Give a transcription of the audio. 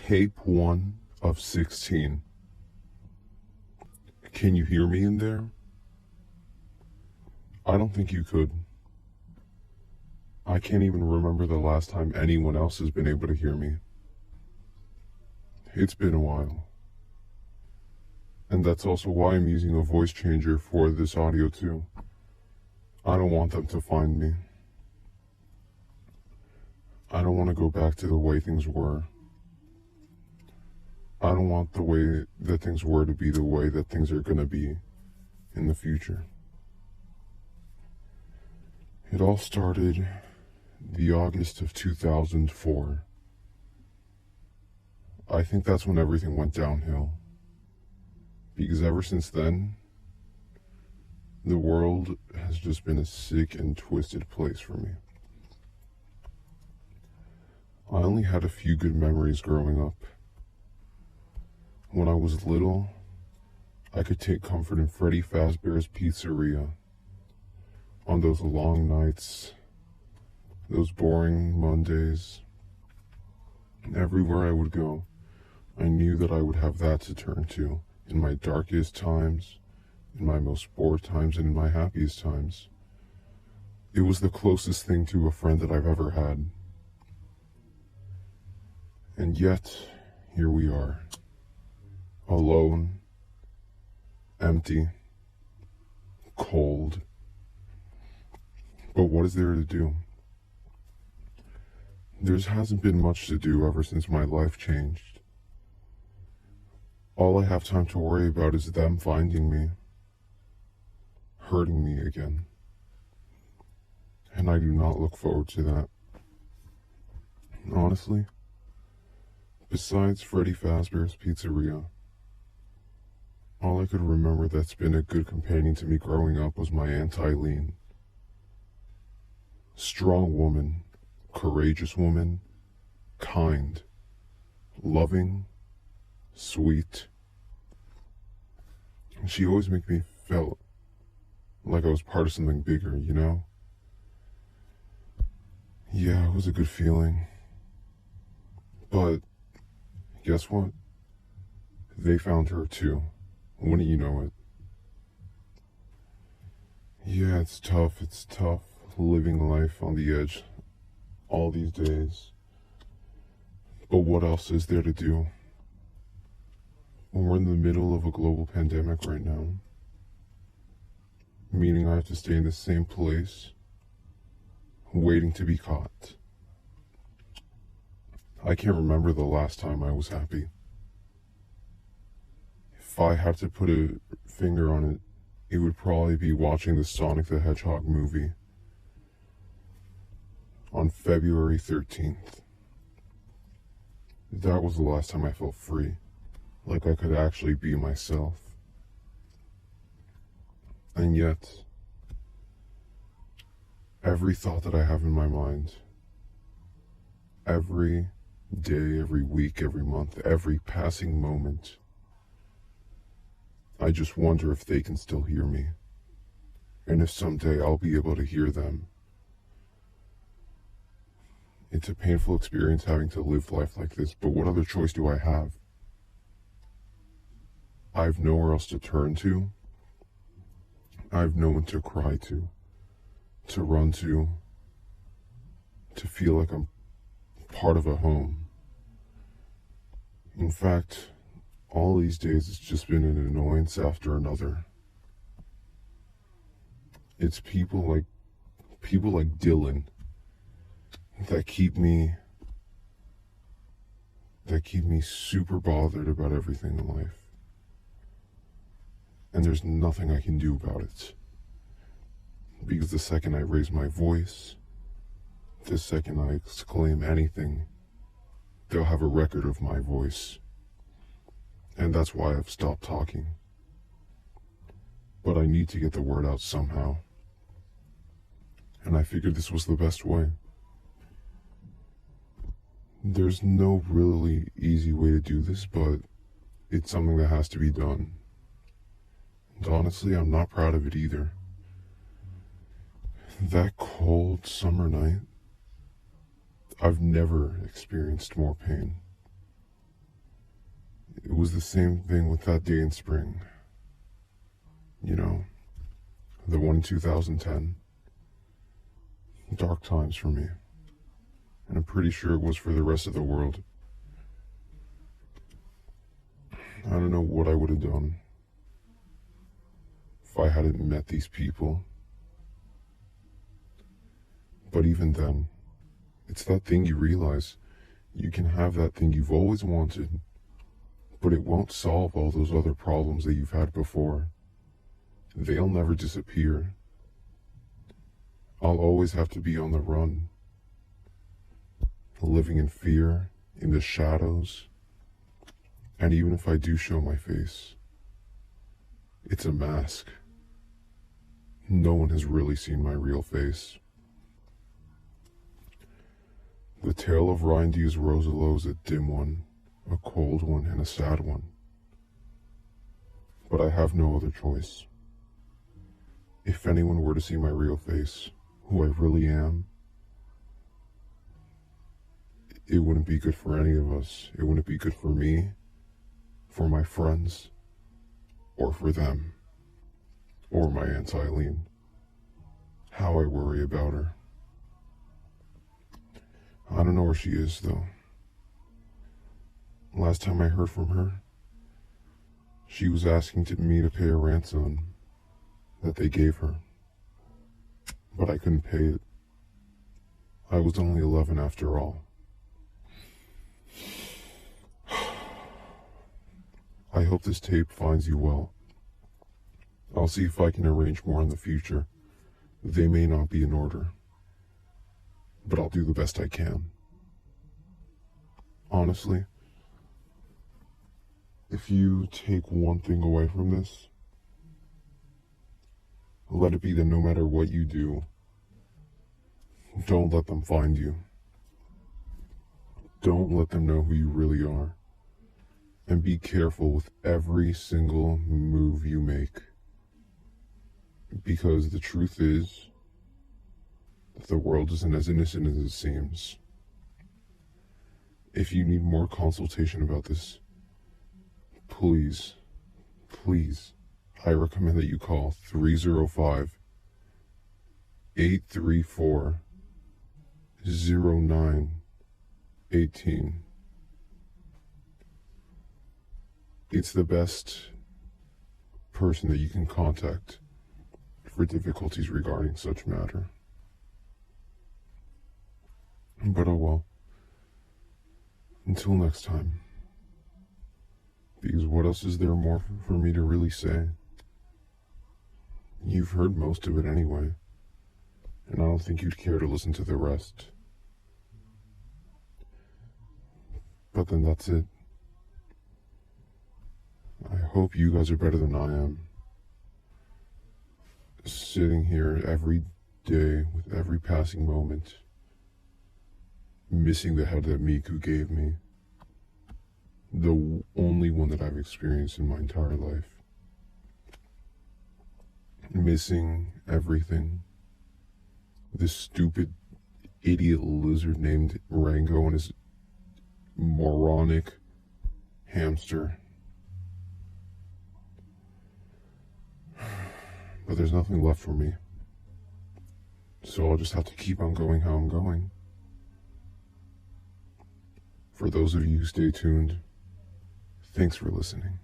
Tape 1 of 16. Can you hear me in there? I don't think you could. I can't even remember the last time anyone else has been able to hear me. It's been a while. And that's also why I'm using a voice changer for this audio too. I don't want them to find me. I don't want to go back to the way things were. I don't want the way that things were to be the way that things are going to be in the future. It all started the August of 2004. I think that's when everything went downhill. Because ever since then, the world has just been a sick and twisted place for me. I only had a few good memories growing up. When I was little, I could take comfort in Freddy Fazbear's Pizzeria. On those long nights, those boring Mondays, everywhere I would go, I knew that I would have that to turn to in my darkest times, in my most bored times, and in my happiest times. It was the closest thing to a friend that I've ever had. And yet, here we are. Alone, empty, cold. But what is there to do? There hasn't been much to do ever since my life changed. All I have time to worry about is them finding me, hurting me again. And I do not look forward to that. Honestly, besides Freddy Fazbear's Pizzeria, all I could remember that's been a good companion to me growing up was my Aunt Eileen. Strong woman, courageous woman, kind, loving, sweet. She always made me feel like I was part of something bigger, you know? Yeah, it was a good feeling. But guess what? They found her too. Wouldn't you know it? Yeah, it's tough. It's tough living life on the edge all these days. But what else is there to do? When we're in the middle of a global pandemic right now, meaning I have to stay in the same place, waiting to be caught. I can't remember the last time I was happy. If I had to put a finger on it, it would probably be watching the Sonic the Hedgehog movie on February 13th. That was the last time I felt free, like I could actually be myself. And yet, every thought that I have in my mind, every day, every week, every month, every passing moment, I just wonder if they can still hear me, and if someday I'll be able to hear them. It's a painful experience having to live life like this, but what other choice do I have? I have nowhere else to turn to. I have no one to cry to run to feel like I'm part of a home. In fact, all these days it's just been an annoyance after another. It's people like Dylan that keep me super bothered about everything in life. And there's nothing I can do about it. Because the second I raise my voice, the second I exclaim anything, they'll have a record of my voice. And that's why I've stopped talking. But I need to get the word out somehow. And I figured this was the best way. There's no really easy way to do this, but it's something that has to be done. And honestly, I'm not proud of it either. That cold summer night, I've never experienced more pain. It was the same thing with that day in spring. You know, the one in 2010. Dark times for me. And I'm pretty sure it was for the rest of the world. I don't know what I would have done if I hadn't met these people. But even then, it's that thing you realize you can have that thing you've always wanted, but it won't solve all those other problems that you've had before. They'll never disappear. I'll always have to be on the run, living in fear, in the shadows. And even if I do show my face, it's a mask. No one has really seen my real face. The tale of Rindy's Rosalo is a dim one, a cold one, and a sad one. But I have no other choice. If anyone were to see my real face, who I really am, it wouldn't be good for any of us. It wouldn't be good for me, for my friends, or for them, or my Aunt Eileen. How I worry about her. I don't know where she is, though. Last time I heard from her, she was asking me to pay a ransom that they gave her. But I couldn't pay it. I was only 11 after all. I hope this tape finds you well. I'll see if I can arrange more in the future. They may not be in order, but I'll do the best I can. Honestly, if you take one thing away from this, let it be that no matter what you do, don't let them find you. Don't let them know who you really are. And be careful with every single move you make. Because the truth is that the world isn't as innocent as it seems. If you need more consultation about this, please, I recommend that you call 305-834-0918. It's the best person that you can contact for difficulties regarding such matter. But oh well. Until next time. Because what else is there more for me to really say? You've heard most of it anyway, and I don't think you'd care to listen to the rest. But then that's it. I hope you guys are better than I am. Sitting here every day with every passing moment, missing the head that Miku gave me. The only one that I've experienced in my entire life. Missing everything. This stupid idiot lizard named Rango and his moronic hamster. But there's nothing left for me. So I'll just have to keep on going how I'm going. For those of you who stay tuned, thanks for listening.